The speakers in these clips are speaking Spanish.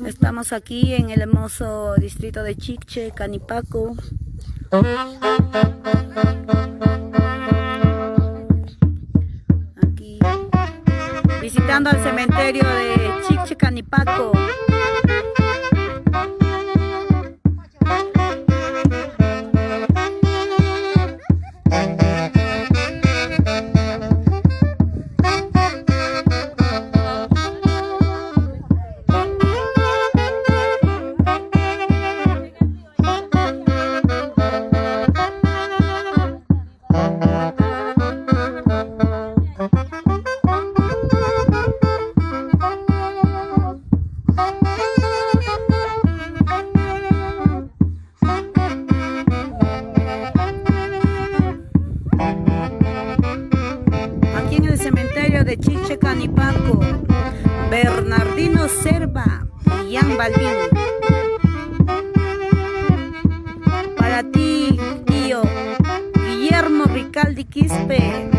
Estamos aquí en el hermoso distrito de Chiche, Canipaco. Aquí visitando el cementerio de Chiche, Canipaco. De Chiche, Canipaco, Bernardino Serva y Jan Balvin. Para ti, tío Guillermo Ricaldi Quispe.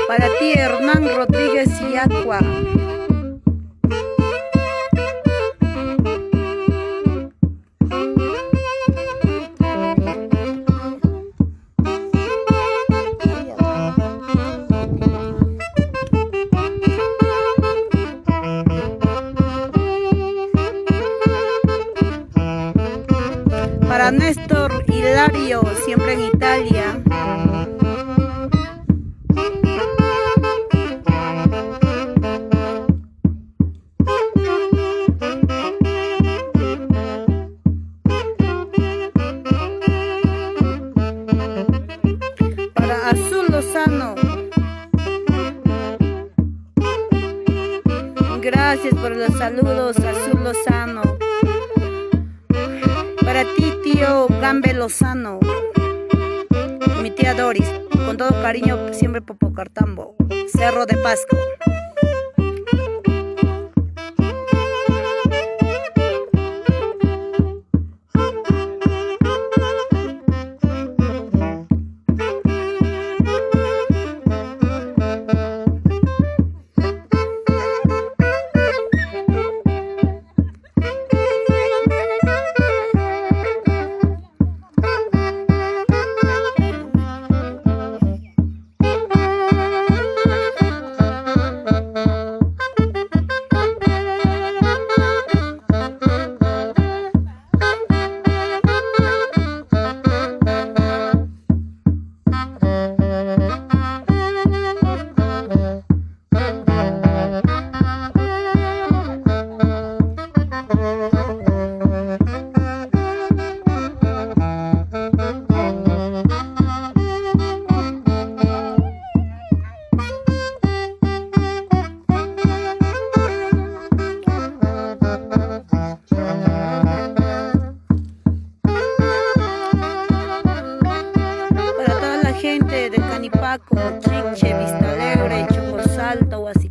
Para ti, Hernán Rodríguez y Aqua. Para Néstor Hilario, siempre en Italia. Azul Lozano, gracias por los saludos, Azul Lozano. Para ti, tío Gambe Lozano, mi tía Doris, con todo cariño, siempre Popocartambo, Cerro de Pasco.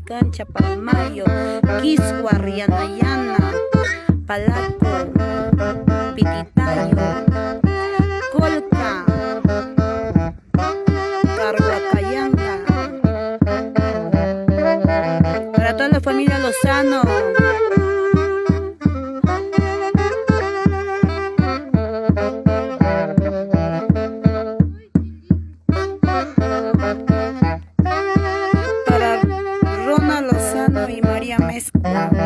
Cancha, Palmayo, Quisua, Rianayana, Palaco, Pititayo, Colca, Carhuacayanga. Para toda la familia Lozano. Para Rona Lozano y María Mezcua.